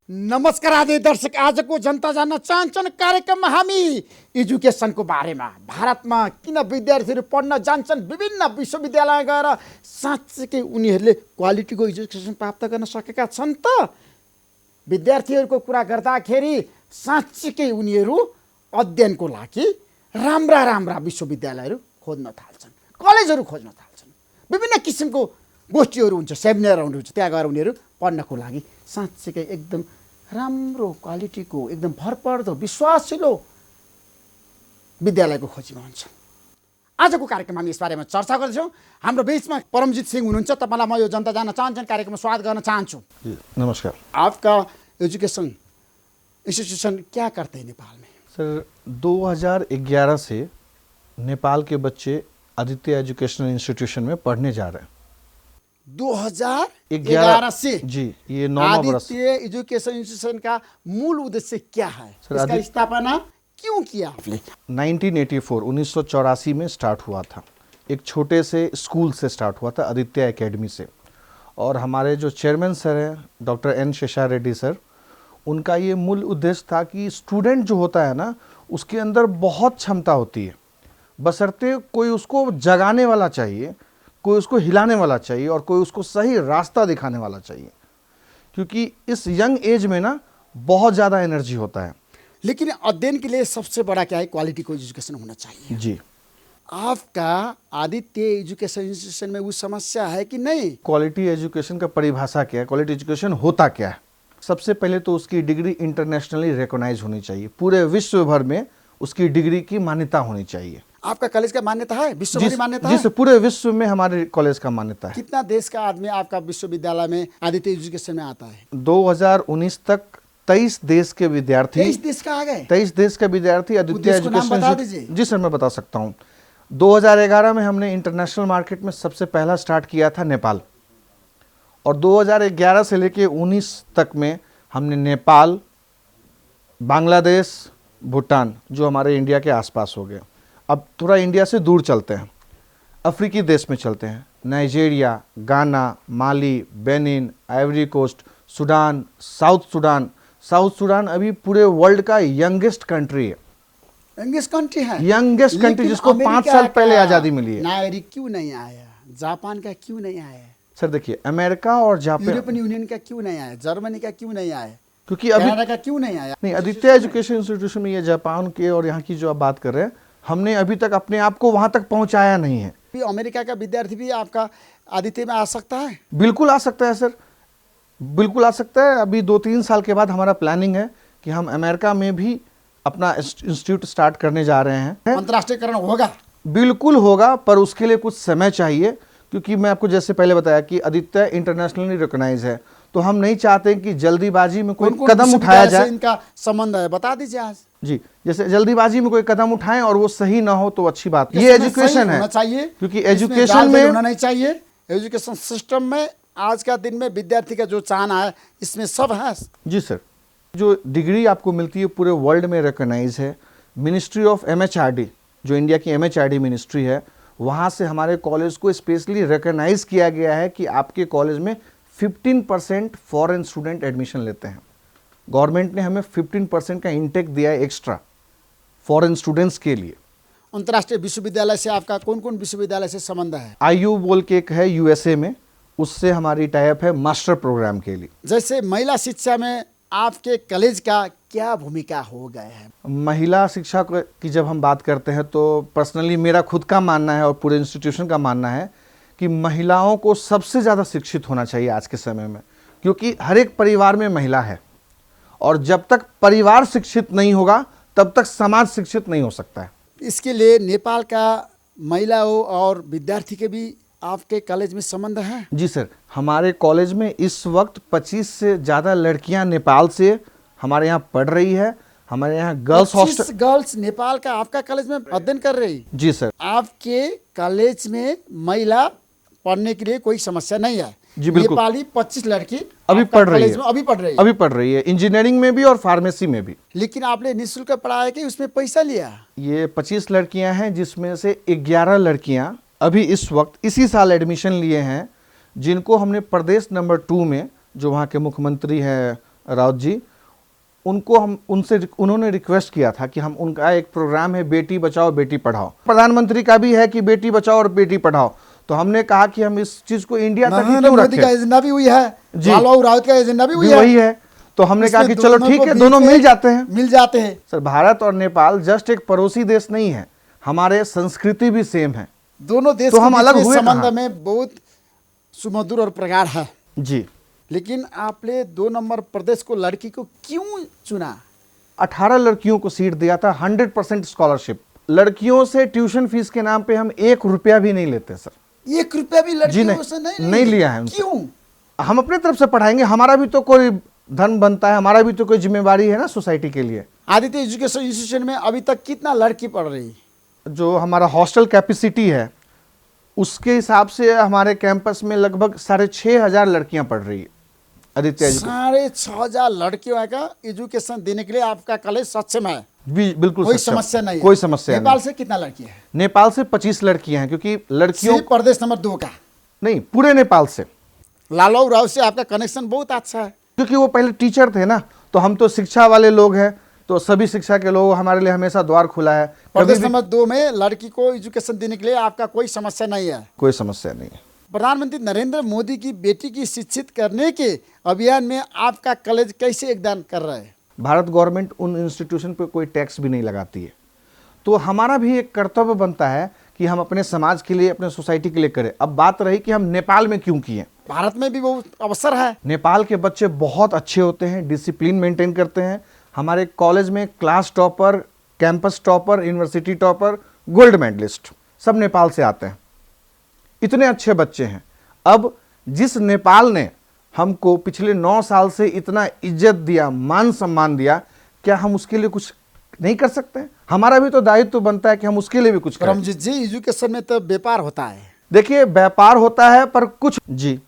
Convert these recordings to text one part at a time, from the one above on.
नमस्कार आदि दर्शक, आजको जनता जान्न चाहन्छन् कार्यक्रममा हामी एजुकेसनको बारेमा, भारतमा किन विद्यार्थीहरू पढ्न जान्छन्, विभिन्न विश्वविद्यालय गएर साँच्चै उनीहरूले क्वालिटीको एजुकेसन प्राप्त गर्न सकेका छन् त? विद्यार्थीहरूको कुरा गर्दाखेरि साँच्चै उनीहरू अध्ययनको लागि राम्रा राम्रा विश्वविद्यालयहरू खोज्न थाल्छन्, कलेजहरू खोज्न थाल्छन्। विभिन्न किसिमको गोष्ठीहरू हुन्छ, सेमिनारहरू हुन्छ, त्यहाँ गएर उनीहरू पढ्नको लागि साँच्चै एकदम राम्रो क्वालिटीको, एकदम भरपर्दो विश्वासिलो विद्यालयको खोजीमा हुन्छ। आजको कार्यक्रममा हामी यस बारेमा चर्चा गर्दैछौँ। हाम्रो बीचमा परमजीत सिंह हुनुहुन्छ। तपाईँलाई म यो जनता जान्न चाहन्छन् कार्यक्रममा स्वागत गर्न चाहन्छु। नमस्कार। आपका एजुकेशन इंस्टीट्यूशन क्या करते हैं नेपाल में? सर 2011 से नेपाल के बच्चे आदित्य एजुकेशनल इंस्टीट्यूशन में पढ़ने जा रहे हैं। 2011 से जी, ये 9वां वर्ष। आदित्य एजुकेशन इंस्टीट्यूशन का मूल उद्देश्य क्या है? इसका स्थापना क्यों किया आपने? 1984 में स्टार्ट हुआ था। एक छोटे से स्कूल से स्टार्ट हुआ था, आदित्य एकेडमी से। और हमारे जो चेयरमैन सर हैं डॉक्टर एन शेषा रेड्डी सर, उनका ये मूल उद्देश्य था कि स्टूडेंट जो होता है ना, उसके अंदर बहुत क्षमता होती है, बशर्ते कोई उसको जगाने वाला चाहिए, कोई उसको हिलाने वाला चाहिए और कोई उसको सही रास्ता दिखाने वाला चाहिए, क्योंकि इस यंग एज में ना बहुत ज़्यादा एनर्जी होता है। लेकिन अध्ययन के लिए सबसे बड़ा क्या है? क्वालिटी को एजुकेशन होना चाहिए। जी, आपका आदित्य एजुकेशन इंस्टीट्यूशन में वो समस्या है कि नहीं? क्वालिटी एजुकेशन का परिभाषा क्या है, क्वालिटी एजुकेशन होता क्या है? सबसे पहले तो उसकी डिग्री इंटरनेशनली रिकॉग्नाइज होनी चाहिए, पूरे विश्व भर में उसकी डिग्री की मान्यता होनी चाहिए। आपका कॉलेज का मान्यता है? विश्वभरी मान्यता है? जिस पूरे विश्व में हमारे कॉलेज का मान्यता है। कितना देश का आदमी आपका विश्वविद्यालय में आदित्य एजुकेशन में आता है? 2019 तक 23 देश के विद्यार्थी 23 देश का आ गए। 23 देश के विद्यार्थी आदित्य देश को नाम बता एजुकेशन। दीजिए। जी सर, मैं बता सकता हूँ। 2011 में हमने इंटरनेशनल मार्केट में सबसे पहला स्टार्ट किया था नेपाल, और 2011 से लेके 19 तक में हमने नेपाल, बांग्लादेश, भूटान, जो हमारे इंडिया के आसपास हो गए। अब थोड़ा इंडिया से दूर चलते हैं, अफ्रीकी देश में चलते हैं। Nigeria, Ghana, Mali, Benin, Ivory Coast, Sudan, South Sudan. South Sudan अभी पूरे वर्ल्ड का यंगेस्ट कंट्री है। यंगेस्ट कंट्री है? यंगेस्ट कंट्री, जिसको 5 साल पहले आज़ादी मिली है। नागरिक क्यों नहीं आया? जापान का क्यों नहीं आया? सर देखिए, अमेरिका और जापान, यूरोपियन यूनियन का क्यों नहीं आया? जर्मनी का क्यों नहीं आया? क्योंकि अभी कनाडा का क्यों नहीं आया? नहीं, आदित्य एजुकेशन इंस्टीट्यूशन में ये जापान के और यहाँ की जो आप बात कर रहे हैं, हमने अभी तक अपने आप को वहाँ तक पहुँचाया नहीं है। अमेरिका का विद्यार्थी भी आपका आदित्य में आ सकता है? बिल्कुल आ सकता है सर, बिल्कुल आ सकता है। अभी 2-3 साल के बाद हमारा प्लानिंग है कि हम अमेरिका में भी अपना इंस्टीट्यूट स्टार्ट करने जा रहे हैं। अंतर्राष्ट्रीयकरण होगा? बिल्कुल होगा, पर उसके लिए कुछ समय चाहिए, क्योंकि मैं आपको जैसे पहले बताया कि आदित्य इंटरनेशनली रिकॉग्नाइज है, तो हम नहीं चाहते कि जल्दीबाजी में कोई कदम उठाया जाए। इनका संबंध है, बता दीजिए आज। जी, जैसे जल्दीबाजी में कोई कदम उठाएं और वो सही ना हो तो अच्छी बात। ये एजुकेशन है, क्योंकि एजुकेशन में होना नहीं चाहिए। एजुकेशन सिस्टम में आज का दिन में विद्यार्थी का जो चाहना है, इसमें सब है। जी सर, जो डिग्री आपको मिलती है पूरे वर्ल्ड में रिकॉग्नाइज है। मिनिस्ट्री ऑफ MHRD, जो इंडिया की MHRD मिनिस्ट्री है, वहाँ से हमारे कॉलेज को स्पेशली रिकॉग्नाइज किया गया है कि आपके कॉलेज में 15% फॉरेन स्टूडेंट एडमिशन लेते हैं। गवर्नमेंट ने हमें 15% का इंटेक दिया है एक्स्ट्रा फॉरेन स्टूडेंट्स के लिए। अंतर्राष्ट्रीय विश्वविद्यालय से आपका कौन कौन विश्वविद्यालय से संबंध है? IU बोल के एक है USA में, उससे हमारी टाइप है मास्टर प्रोग्राम के लिए। जैसे महिला शिक्षा में आपके कॉलेज का क्या भूमिका हो गया है? महिला शिक्षा की जब हम बात करते हैं तो पर्सनली मेरा खुद का मानना है और पूरे इंस्टीट्यूशन का मानना है कि महिलाओं को सबसे ज़्यादा शिक्षित होना चाहिए आज के समय में, क्योंकि हर एक परिवार में महिला है, और जब तक परिवार शिक्षित नहीं होगा तब तक समाज शिक्षित नहीं हो सकता है। इसके लिए नेपाल का महिलाओं और विद्यार्थी के भी आपके कॉलेज में संबंध है? जी सर, हमारे कॉलेज में इस वक्त 25 से ज़्यादा लड़कियां नेपाल से हमारे यहाँ पढ़ रही है। हमारे यहाँ गर्ल्स हॉस्टल, गर्ल्स नेपाल का आपका कॉलेज में अध्ययन कर रही? जी सर। आपके कॉलेज में महिला पढ़ने के लिए कोई समस्या नहीं है? जी बिल्कुल। नेपाली 25 लड़की अभी पढ़ रही है, अभी पढ़ रही है इंजीनियरिंग में भी और फार्मेसी में भी। लेकिन आपने निःशुल्क पढ़ाया कि उसमें पैसा लिया? ये 25 लड़कियां हैं, जिसमें से 11 लड़कियां अभी इस वक्त इसी साल एडमिशन लिए हैं, जिनको हमने प्रदेश नंबर 2 में, जो वहाँ के मुख्यमंत्री हैं राउत जी, उनको हम उन्होंने रिक्वेस्ट किया था कि हम उनका एक प्रोग्राम है बेटी बचाओ बेटी पढ़ाओ, प्रधानमंत्री का भी है कि बेटी बचाओ और बेटी पढ़ाओ, तो हमने कहा कि हम इस चीज को इंडिया तक ही नरेंद्र क्यों मोदी का रखें। एजेंडा भी हुई है, जी। लालबाबू राउत का एजेंडा भी हुई भी है, वही है, तो हमने कहा कि इसमें चलो दोनों ठीक को है, बीच दोनों में मिल जाते हैं। मिल जाते हैं। सर, भारत और नेपाल जस्ट एक पड़ोसी देश नहीं है, हमारे संस्कृति भी सेम है, दोनों देश तो के हम बीच अलग में हुए संबंध कहाँ? में बहुत सुमधुर और प्रगाढ़ है। जी। लेकिन आपने 2 नंबर प्रदेश को लड़की को क्यों चुना? 18 लड़कियों को सीट दिया था, 100% स्कॉलरशिप। लड़कियों से ट्यूशन फीस के नाम पे हम 1 रुपया भी नहीं लेते सर। 1 रुपया भी जी लड़कियों से नहीं लिया है उनसे। क्यों? हम अपने तरफ से पढ़ाएंगे, हमारा भी तो कोई धन बनता है, हमारा भी तो कोई जिम्मेवारी है ना सोसाइटी के लिए। आदित्य एजुकेशन इंस्टीट्यूशन में अभी तक कितना लड़की पढ़ रही? जो हमारा हॉस्टल कैपेसिटी है उसके हिसाब से हमारे कैंपस में लगभग 6,500 लड़कियां पढ़ रही है। आदित्य 6,500 लड़कियों का एजुकेशन देने के लिए आपका कॉलेज सक्षम है, बिल्कुल कोई सक्षम। समस्या नहीं है। कोई समस्या नेपाल नहीं। से कितना लड़की है? नेपाल से 25 लड़कियां हैं, क्योंकि लड़कियों सिर्फ प्रदेश नंबर 2 का। नहीं, पूरे नेपाल से, लालबाबू राव से आपका कनेक्शन बहुत अच्छा है। क्योंकि वो पहले टीचर थे ना, तो हम तो शिक्षा वाले लोग हैं, तो सभी शिक्षा के लोग हमारे लिए हमेशा द्वार खुला है। प्रदेश कभी भी नंबर 2 में लड़की को एजुकेशन देने के लिए आपका कोई समस्या नहीं है। कोई समस्या नहीं है। प्रधानमंत्री नरेंद्र मोदी की बेटी की शिक्षित करने के अभियान में आपका कॉलेज कैसे योगदान कर रहा है? भारत गवर्नमेंट उन इंस्टीट्यूशन पे कोई टैक्स भी नहीं लगाती है, तो हमारा भी एक कर्तव्य बनता है कि हम अपने समाज के लिए, अपने सोसाइटी के लिए करें। अब बात रही कि हम नेपाल में क्यों किए। भारत में भी बहुत अवसर है। नेपाल के बच्चे बहुत अच्छे होते हैं, डिसिप्लिन मेंटेन करते हैं। हमारे कॉलेज में class topper, campus topper, university topper, gold medallist सब नेपाल से आते हैं। इतने अच्छे बच्चे हैं। अब जिस नेपाल ने हमको पिछले 9 साल से इतना इज्जत दिया, मान सम्मान दिया, क्या हम उसके लिए कुछ नहीं कर सकते हैं? हमारा भी तो दायित्व बनता है कि हम उसके लिए भी कुछ करें। परमजीत जी, एजुकेशन में तो व्यापार होता है। देखिए, व्यापार होता है पर कुछ जी,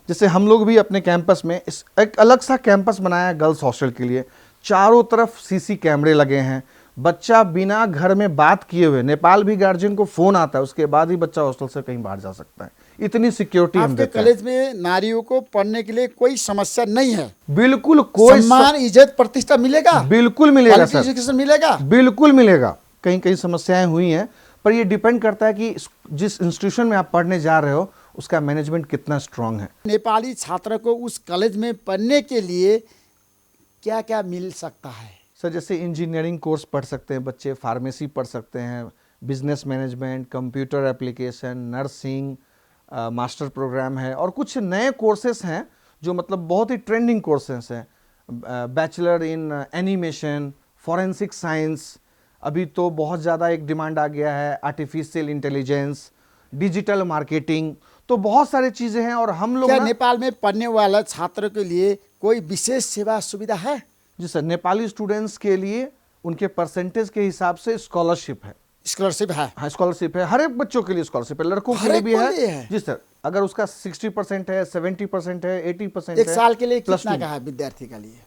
जैसे हम लोग भी अपने कैंपस में एक अलग सा कैंपस बनाया है गर्ल्स हॉस्टल के लिए। चारों तरफ सीसी कैमरे लगे हैं। बच्चा बिना घर में बात किए हुए, नेपाल भी गार्जियन को फोन आता है, उसके बाद ही बच्चा हॉस्टल से कहीं बाहर जा सकता है। इतनी सिक्योरिटी हम आपके देते हैं। कॉलेज में नारियों को पढ़ने के लिए कोई समस्या नहीं है। बिल्कुल कोई सम्मान, इज्जत, प्रतिष्ठा मिलेगा। बिल्कुल मिलेगा क्वालिटी सर, एजुकेशन मिलेगा। बिल्कुल मिलेगा। कहीं कहीं समस्याएं हुई हैं, पर ये डिपेंड करता है कि जिस इंस्टीट्यूशन में आप पढ़ने जा रहे हो उसका मैनेजमेंट कितना स्ट्रांग है। नेपाली छात्र को उस कॉलेज में पढ़ने के लिए क्या क्या मिल सकता है? सर, जैसे इंजीनियरिंग कोर्स पढ़ सकते हैं बच्चे, फार्मेसी पढ़ सकते हैं, business management, computer application, nursing, master programme है, और कुछ नए कोर्सेस हैं जो मतलब बहुत ही ट्रेंडिंग कोर्सेस हैं। Bachelor in animation, forensic science, अभी तो बहुत ज़्यादा एक डिमांड आ गया है, आर्टिफिशियल इंटेलिजेंस, डिजिटल मार्केटिंग, तो बहुत सारी चीज़ें हैं। और हम लोग क्या नेपाल में पढ़ने वाला छात्र के लिए कोई विशेष सेवा सुविधा है? जी सर, नेपाली स्टूडेंट्स के लिए उनके परसेंटेज के हिसाब से स्कॉलरशिप है। स्कॉलरशिप है? हाँ, स्कॉलरशिप है, हर एक बच्चों के लिए स्कॉलरशिप है, लड़कों के हर लिए एक भी को लिए है। है? जी सर, अगर उसका 60% है, 70% है, 80% एक है। साल के लिए प्लस कितना 2 का है विद्यार्थी के लिए?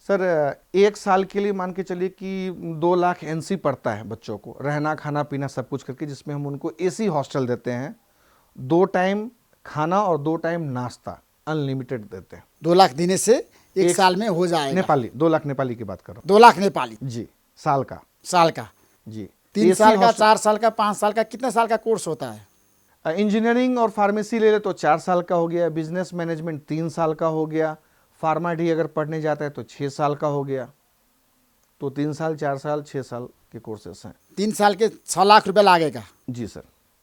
सर, एक साल के लिए मान के चलिए कि 2 लाख एनसी पड़ता है बच्चों को, रहना खाना पीना सब कुछ करके, जिसमें हम उनको एसी हॉस्टल देते हैं, 2 टाइम खाना और 2 टाइम नाश्ता अनलिमिटेड देते हैं। 2 लाख देने से एक साल में हो जाएगा? नेपाली, 2 लाख नेपाली की बात कर रहा 2 लाख नेपाली हूँ जी, साल का। साल का? जी, 3 AC साल का, हॉस्टल- 4 साल का, 5 साल का, कितने साल का कोर्स होता है? इंजीनियरिंग और फार्मेसी ले ले तो 4 साल का हो गया, बिजनेस मैनेजमेंट 3 साल का हो गया, फार्मा डी अगर पढ़ने जाता है तो 6 साल का हो गया। तो 3 साल, 4 साल, 6 साल के कोर्सेस हैं। 3 साल के 6 लाख रुपया लागेगा जी सर,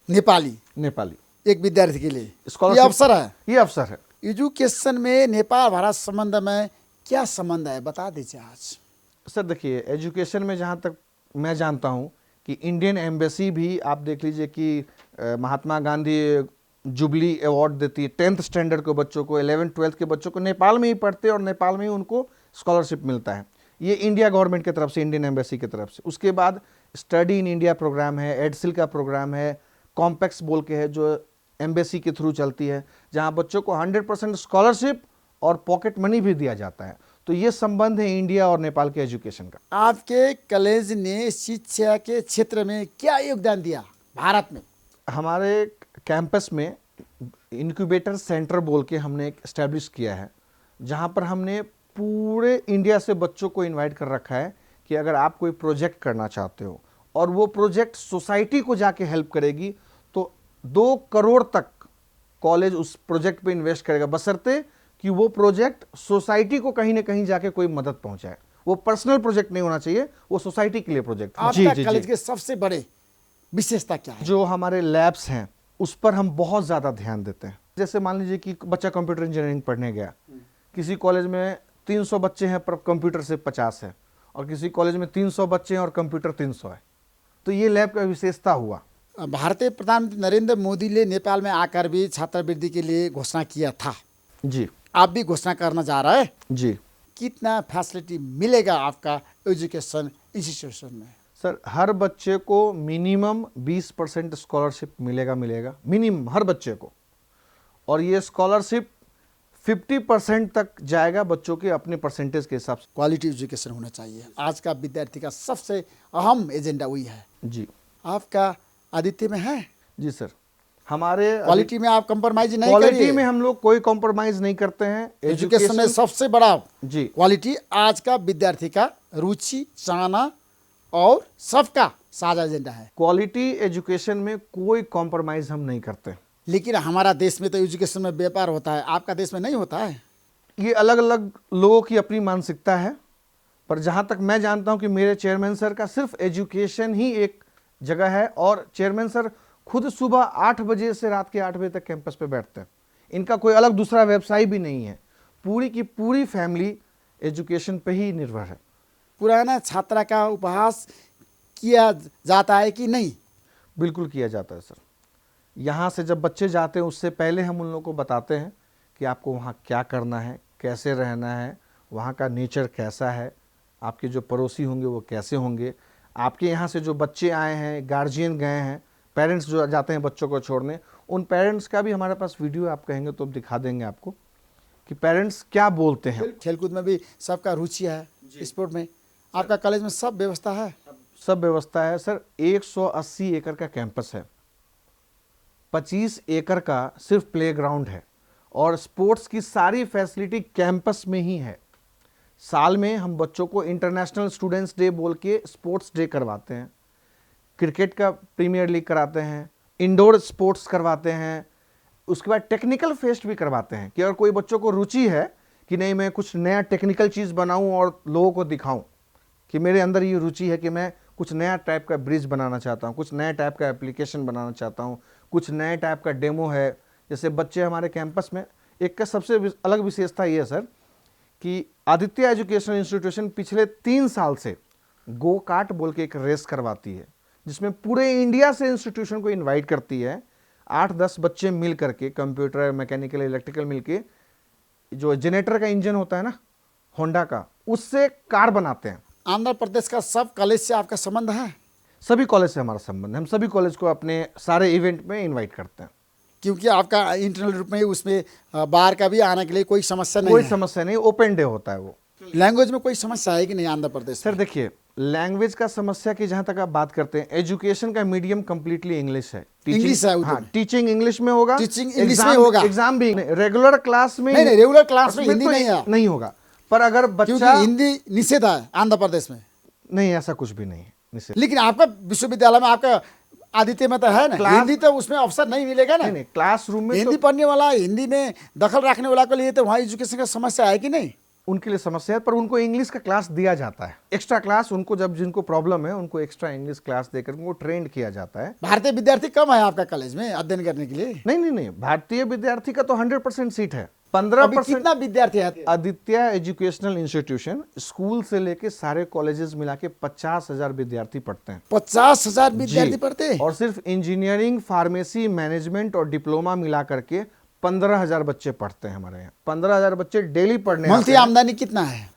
नेपाली नेपाली एक विद्यार्थी के लिए। ये स्कॉलरशिप अवसर है। ये अवसर है। एजुकेशन में नेपाल भारत संबंध में क्या संबंध है, बता दीजिए आज। सर देखिए, एजुकेशन में जहाँ तक मैं जानता हूँ कि इंडियन एम्बेसी भी, आप देख लीजिए कि महात्मा गांधी जुबली अवार्ड देती है 10th स्टैंडर्ड के बच्चों को, 11th 12th के बच्चों को, नेपाल में ही पढ़ते हैं और नेपाल में ही उनको स्कॉलरशिप मिलता है। ये इंडिया गवर्नमेंट की तरफ से, इंडियन एम्बेसी की तरफ से। उसके बाद स्टडी इन इंडिया प्रोग्राम है, एडसिल का प्रोग्राम है, कॉम्पैक्स बोल के है जो एम्बेसी के थ्रू चलती है, जहाँ बच्चों को 100% स्कॉलरशिप और पॉकेट मनी भी दिया जाता है। तो ये संबंध है इंडिया और नेपाल के एजुकेशन का। आपके कॉलेज ने शिक्षा के क्षेत्र में क्या योगदान दिया भारत में? हमारे कैंपस में इंक्यूबेटर सेंटर बोल के हमने एक एस्टेब्लिश किया है, जहाँ पर हमने पूरे इंडिया से बच्चों को इनवाइट कर रखा है कि अगर आप कोई प्रोजेक्ट करना चाहते हो और वो प्रोजेक्ट सोसाइटी को जाके हेल्प करेगी तो 2 करोड़ तक कॉलेज उस प्रोजेक्ट पे इन्वेस्ट करेगा, बशर्ते कि वो प्रोजेक्ट सोसाइटी को कहीं ना कहीं जाके कोई मदद पहुंचाए। वो पर्सनल प्रोजेक्ट नहीं होना चाहिए, वो सोसाइटी के लिए प्रोजेक्ट। आपका कॉलेज के सबसे बड़े विशेषता क्या है? जो हमारे लैब्स हैं उस पर हम बहुत ज़्यादा ध्यान देते हैं। जैसे मान लीजिए कि बच्चा कंप्यूटर इंजीनियरिंग पढ़ने गया, किसी कॉलेज में 300 बच्चे हैं पर कंप्यूटर सिर्फ 50 है, और किसी कॉलेज में 300 बच्चे हैं और कंप्यूटर 300 है। तो ये लैब का विशेषता हुआ। भारतीय प्रधानमंत्री नरेंद्र मोदी ने नेपाल में आकर भी छात्रवृत्ति के लिए घोषणा किया था। जी, आप भी घोषणा करना चाह रहे हैं। जी कितना फैसिलिटी मिलेगा आपका एजुकेशन इंस्टीट्यूशन में? सर, हर बच्चे को मिनिमम 20% स्कॉलरशिप मिलेगा मिनिमम हर बच्चे को, और ये स्कॉलरशिप 50% तक जाएगा बच्चों के अपने परसेंटेज के हिसाब से। क्वालिटी एजुकेशन होना चाहिए, आज का विद्यार्थी का सबसे अहम एजेंडा वही है। जी, आपका आदित्य में है? जी सर, हमारे क्वालिटी में आप कंप्रोमाइज नहीं क्वालिटी करिए। में हम लोग कोई कॉम्प्रोमाइज नहीं करते हैं। एजुकेशन में सबसे बड़ा जी क्वालिटी आज का विद्यार्थी का रुचि, चाहना और सबका साझा एजेंडा है। क्वालिटी एजुकेशन में कोई कॉम्प्रोमाइज हम नहीं करते। लेकिन हमारा देश में तो एजुकेशन में व्यापार होता है, आपका देश में नहीं होता है। ये अलग अलग लोगों की अपनी मानसिकता है, पर जहाँ तक मैं जानता हूँ कि मेरे चेयरमैन सर का सिर्फ एजुकेशन ही एक जगह है, और चेयरमैन सर खुद सुबह 8 बजे से रात के 8 बजे तक कैंपस पे बैठते हैं। इनका कोई अलग दूसरा व्यवसाय भी नहीं है। पूरी की पूरी फैमिली एजुकेशन पे ही निर्भर है। पुराना छात्रा का उपहास किया जाता है कि नहीं? बिल्कुल किया जाता है सर। यहाँ से जब बच्चे जाते हैं उससे पहले हम उन लोगों को बताते हैं कि आपको वहाँ क्या करना है, कैसे रहना है, वहाँ का नेचर कैसा है, आपके जो पड़ोसी होंगे वो कैसे होंगे, आपके यहाँ से जो बच्चे आए हैं, गार्जियन गए हैं, पेरेंट्स जो जाते हैं बच्चों को छोड़ने, उन पेरेंट्स का भी हमारे पास वीडियो आप कहेंगे तो दिखा देंगे आपको कि पेरेंट्स क्या बोलते हैं। खेलकूद में भी सबका रुचि है, स्पोर्ट में आपका कॉलेज में सब व्यवस्था है? सब व्यवस्था है सर। 180 एकड़ का कैंपस है, 25 एकड़ का सिर्फ प्लेग्राउंड है, और स्पोर्ट्स की सारी फैसिलिटी कैंपस में ही है। साल में हम बच्चों को इंटरनेशनल स्टूडेंट्स डे बोल के स्पोर्ट्स डे करवाते हैं, क्रिकेट का प्रीमियर लीग कराते हैं, इंडोर स्पोर्ट्स करवाते हैं, उसके बाद टेक्निकल फेस्ट भी करवाते हैं कि अगर कोई बच्चों को रुचि है कि नहीं मैं कुछ नया टेक्निकल चीज़ बनाऊं और लोगों को दिखाऊं कि मेरे अंदर ये रुचि है कि मैं कुछ नया टाइप का ब्रिज बनाना चाहता हूं, कुछ नया टाइप का एप्लीकेशन बनाना चाहता हूं, कुछ नए टाइप का डेमो है। जैसे बच्चे हमारे कैंपस में, एक का सबसे अलग विशेषता ये है सर कि आदित्य एजुकेशनल इंस्टीट्यूशन पिछले 3 साल से गो कार्ट बोल के एक रेस करवाती है, जिसमें पूरे इंडिया से इंस्टीट्यूशन को इनवाइट करती है। 8-10 बच्चे मिल करके, कंप्यूटर, मैकेनिकल, इलेक्ट्रिकल मिलके, जो जनरेटर का इंजन होता है ना होंडा का, उससे कार बनाते हैं। आंध्र प्रदेश का सब कॉलेज से आपका संबंध है? सभी कॉलेज से हमारा संबंध है। हम सभी कॉलेज को अपने सारे इवेंट में इनवाइट करते हैं, क्योंकि आपका इंटरनल रूप में उसमें बाहर का भी आने के लिए कोई समस्या नहीं कोई है। समस्या नहीं, ओपन डे होता है वो। लैंग्वेज में कोई समस्या है कि नहीं आंध्र प्रदेश सर में? देखिए, लैंग्वेज का समस्या की जहां तक आप बात करते हैं, एजुकेशन का मीडियम कंप्लीटली इंग्लिश है। इंग्लिश है उधर। हाँ, टीचिंग इंग्लिश में होगा, टीचिंग इंग्लिश में होगा। एग्जाम भी रेगुलर क्लास में नहीं, रेगुलर क्लास में हिंदी तो नहीं होगा। पर अगर क्योंकि बच्चा, हिंदी निषेध है आंध्र प्रदेश में। नहीं ऐसा कुछ भी नहीं है निश्चित। लेकिन आपका विश्वविद्यालय में, आपका आदित्य में तो है ना, हिंदी तो उसमें अवसर नहीं मिलेगा ना। नहीं, क्लासरूम में हिंदी पढ़ने वाला, हिंदी में दखल रखने वाला के लिए तो वहाँ एजुकेशन का समस्या है कि नहीं? उनके लिए समस्या है, पर उनको इंग्लिश का क्लास दिया जाता है, एक्स्ट्रा क्लास। उनको जब जिनको प्रॉब्लम है उनको एक्स्ट्रा इंग्लिश क्लास देकर उनको ट्रेंड किया जाता है। भारतीय विद्यार्थी कम है आपका कॉलेज में अध्ययन करने के लिए? नहीं, भारतीय विद्यार्थी का तो 100% सीट है। अभी 15% कितना विद्यार्थी है? आदित्य एजुकेशनल इंस्टीट्यूशन स्कूल से लेके सारे कॉलेजेस मिला के 50,000 विद्यार्थी पढ़ते हैं। 50,000 विद्यार्थी पढ़ते हैं? और सिर्फ इंजीनियरिंग, फार्मेसी, मैनेजमेंट और डिप्लोमा मिला करके 15,000 बच्चे पढ़ते हैं हमारे यहाँ। 15,000 बच्चे डेली पढ़ने आते मंथली हैं। आमदनी कितना है?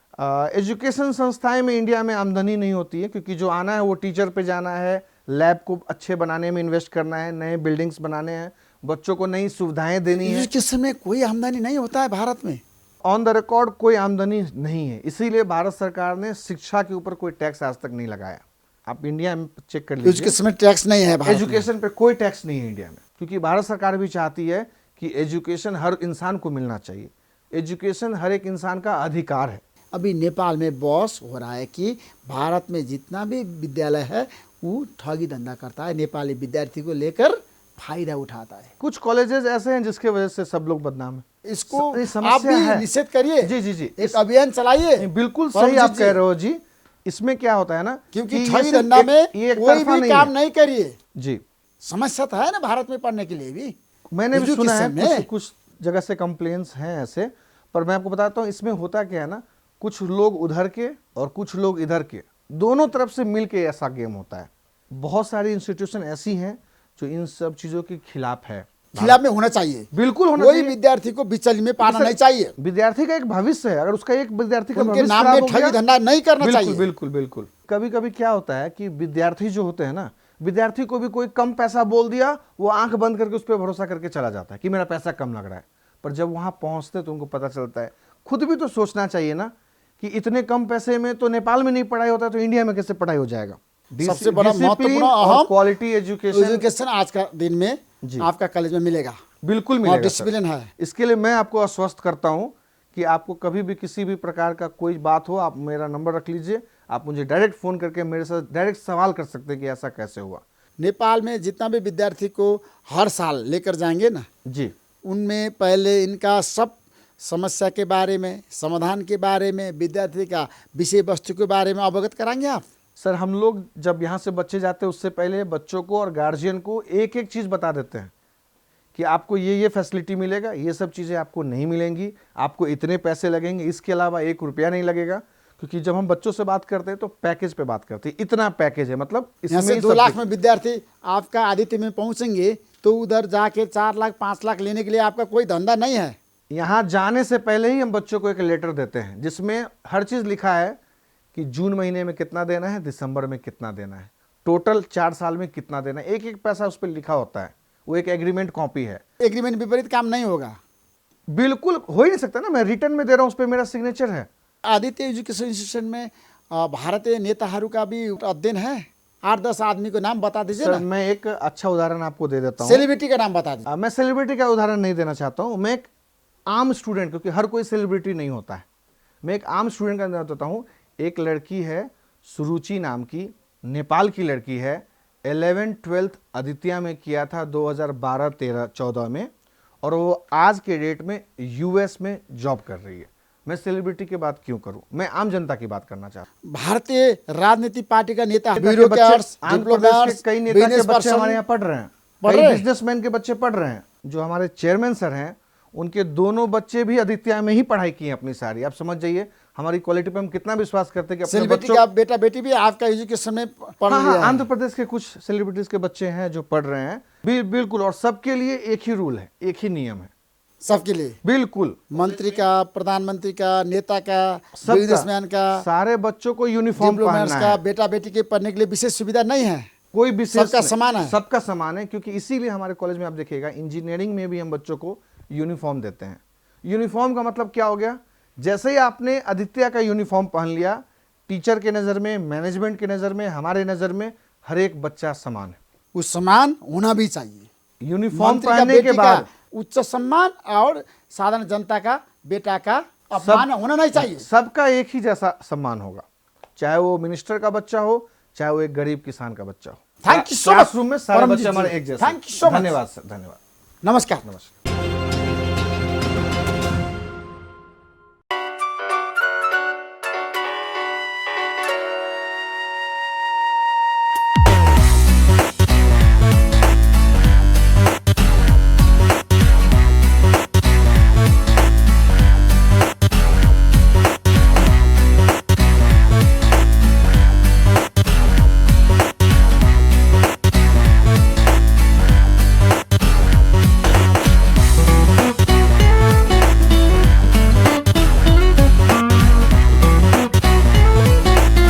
एजुकेशन संस्थाएं में इंडिया में आमदनी नहीं होती है, क्योंकि जो आना है वो टीचर पे जाना है, लैब को अच्छे बनाने में इन्वेस्ट करना है, नए बिल्डिंग्स बनाने हैं, बच्चों को नई सुविधाएं देनी है। एजुकेशन में कोई आमदनी नहीं होता है भारत में? ऑन द रिकॉर्ड कोई आमदनी नहीं है, इसीलिए भारत सरकार ने शिक्षा के ऊपर कोई टैक्स आज तक नहीं लगाया। आप इंडिया में चेक कर लीजिए, एजुकेशन में टैक्स नहीं है भारत में। एजुकेशन पे कोई टैक्स नहीं है इंडिया में, क्योंकि भारत सरकार भी चाहती है कि एजुकेशन हर इंसान को मिलना चाहिए। एजुकेशन हर एक इंसान का अधिकार है। अभी नेपाल में बहस हो रहा है कि भारत में जितना भी विद्यालय है वो ठगी धंधा करता है, नेपाली विद्यार्थी को लेकर फायदा उठाता है। कुछ कॉलेजेस ऐसे हैं जिसके वजह से सब लोग बदनाम है। इसको ये आप समस्या भी है। निषेध करिए। जी जी जी, एक अभियान चलाइए। बिल्कुल सही परमजीत आप जी। कह रहे हो जी। इसमें क्या होता है ना, क्योंकि कि ये ठगी सिर्फ धंधा में ये एक कोई तरफा भी नहीं काम है। नहीं करिए। जी, समस्या तो है ना भारत में पढ़ने के लिए भी। मैंने भी सुना है एजुकेशन में। कुछ जगह से कंप्लेन्स हैं ऐसे, पर मैं आपको बताता हूँ इसमें होता क्या है ना, कुछ लोग उधर के और कुछ लोग इधर के, दोनों तरफ से मिल के ऐसा गेम होता है। बहुत सारी इंस्टीट्यूशन ऐसी हैं जो इन सब चीज़ों के खिलाफ है। खिलाफ में होना चाहिए, बिल्कुल होना कोई चाहिए। विद्यार्थी को बिचल में पाना नहीं चाहिए। विद्यार्थी का एक भविष्य है, अगर उसका एक विद्यार्थी का उनके भविष्य नाम खराब में हो गया, ठगी धंधा नहीं करना बिल्कुल चाहिए। बिल्कुल बिल्कुल। कभी कभी क्या होता है कि विद्यार्थी जो होते हैं ना, विद्यार्थी को भी कोई कम पैसा बोल दिया, वो आंख बंद करके उस पर भरोसा करके चला जाता है कि मेरा पैसा कम लग रहा है। पर जब वहां पहुंचते तो उनको पता चलता है, खुद भी तो सोचना चाहिए ना कि इतने कम पैसे में तो नेपाल में नहीं पढ़ाई होता है, तो इंडिया में कैसे पढ़ाई हो जाएगा। सबसे बड़ा डिसिप्लिन महत्वपूर्ण और अहम क्वालिटी एजुकेशन एजुकेशन आज का दिन में आपका कॉलेज में मिलेगा। बिल्कुल और मिलेगा सर। डिसिप्लिन है। इसके लिए मैं आपको आश्वस्त करता हूं कि आपको कभी भी किसी भी प्रकार का कोई बात हो, आप मेरा नंबर रख लीजिए, आप मुझे डायरेक्ट फ़ोन करके मेरे साथ डायरेक्ट सवाल कर सकते हैं कि ऐसा कैसे हुआ। नेपाल में जितना भी विद्यार्थी को हर साल लेकर जाएंगे ना, जी, उनमें पहले इनका सब समस्या के बारे में, समाधान के बारे में, विद्यार्थी का विषय वस्तु के बारे में अवगत कराएंगे आप। सर हम लोग जब यहाँ से बच्चे जाते हैं उससे पहले बच्चों को और गार्जियन को एक एक चीज़ बता देते हैं कि आपको ये फैसिलिटी मिलेगा, ये सब चीज़ें आपको नहीं मिलेंगी, आपको इतने पैसे लगेंगे, इसके अलावा 1 रुपया नहीं लगेगा। क्योंकि जब हम बच्चों से बात करते हैं तो पैकेज पे बात करते हैं, इतना पैकेज है, मतलब यहाँ से ही 2 सब लाख कुछ- में विद्यार्थी आपका आदित्य में पहुंचेंगे तो उधर जाके 4 लाख 5 लाख लेने के लिए आपका कोई धंधा नहीं है। यहाँ जाने से पहले ही हम बच्चों को एक लेटर देते हैं जिसमें हर चीज़ लिखा है कि जून महीने में कितना देना है, दिसंबर में कितना देना है, टोटल 4 साल में कितना देना है, एक एक पैसा उस पर लिखा होता है। वो एक एग्रीमेंट कॉपी है। एग्रीमेंट विपरीत काम नहीं होगा। बिल्कुल हो ही नहीं सकता ना, मैं रिटर्न में दे रहा हूँ, उस पर मेरा सिग्नेचर है। आदित्य एजुकेशन इंस्टीट्यूशन में भारतीय नेताहरू का भी अध्ययन है। 8-10 आदमी को नाम बता दीजिए सर ना। मैं एक अच्छा उदाहरण आपको दे देता हूँ। सेलिब्रिटी का नाम बता दीजिए। मैं सेलिब्रिटी का उदाहरण नहीं देना चाहता हूँ, मैं एक आम स्टूडेंट, क्योंकि हर कोई सेलिब्रिटी नहीं होता है, मैं एक आम स्टूडेंट का नाम देता हूँ। एक लड़की है सुरुचि नाम की, नेपाल की लड़की है, 11th-12th आदित्य में किया था 2012-13-14 में, और वो आज के डेट में यूएस में जॉब कर रही है। मैं सेलिब्रिटी की बात क्यों करूं, मैं आम जनता की बात करना चाहता हूं। भारतीय राजनीतिक पार्टी का नेता, आंध्र ब्यूरोक्रेट्स, प्रदेश के डिप्लोमेट्स, कई नेता के बिजनेस बच्चे हमारे पर्सन यहाँ पढ़ रहे हैं, पढ़ कई रहे हैं। बिजनेसमैन के बच्चे पढ़ रहे हैं। जो हमारे चेयरमैन सर हैं, उनके दोनों बच्चे भी आदित्य में ही पढ़ाई की है अपनी सारी। आप समझ जाइए हमारी क्वालिटी पे हम कितना विश्वास करते हैं कि अपने सेलिब्रिटी बच्चों। का बेटा बेटी भी आपका एजुकेशन में पढ़ हाँ, लिया हाँ, है। आंध्र प्रदेश के कुछ सेलिब्रिटीज के बच्चे हैं जो पढ़ रहे हैं। बिल्कुल, और सबके लिए एक ही रूल है, एक ही नियम है सबके लिए, बिल्कुल। मंत्री का, प्रधानमंत्री का, नेता का, सबका, बिजनेसमैन का, सारे बच्चों को यूनिफॉर्म डिप्लोमेट्स पहनना का, है। बेटा बेटी के पढ़ने के लिए विशेष सुविधा नहीं है। कोई विशेष सबका नहीं, समान है। सबका समान है। क्योंकि इसीलिए हमारे कॉलेज में आप देखिएगा इंजीनियरिंग में भी हम बच्चों को यूनिफॉर्म देते हैं। यूनिफॉर्म का मतलब क्या हो गया, जैसे ही आपने आदित्य का यूनिफॉर्म पहन लिया, टीचर के नज़र में, मैनेजमेंट के नज़र में, हमारे नज़र में हर एक बच्चा समान है। उस समान होना भी चाहिए। यूनिफॉर्म मंत्री का पहनने के बेटी का बाद उच्च सम्मान और साधारण जनता का बेटा का अपमान होना नहीं चाहिए। सबका एक ही जैसा सम्मान होगा, चाहे वो मिनिस्टर का बच्चा हो, चाहे वो एक गरीब किसान का बच्चा हो। Thank you so much. Classroom में सारे परमजीत बच्चे हमारे जी, एक जैसे। Thank you so much. धन्यवाद सर, धन्यवाद। नमस्कार। नमस्कार।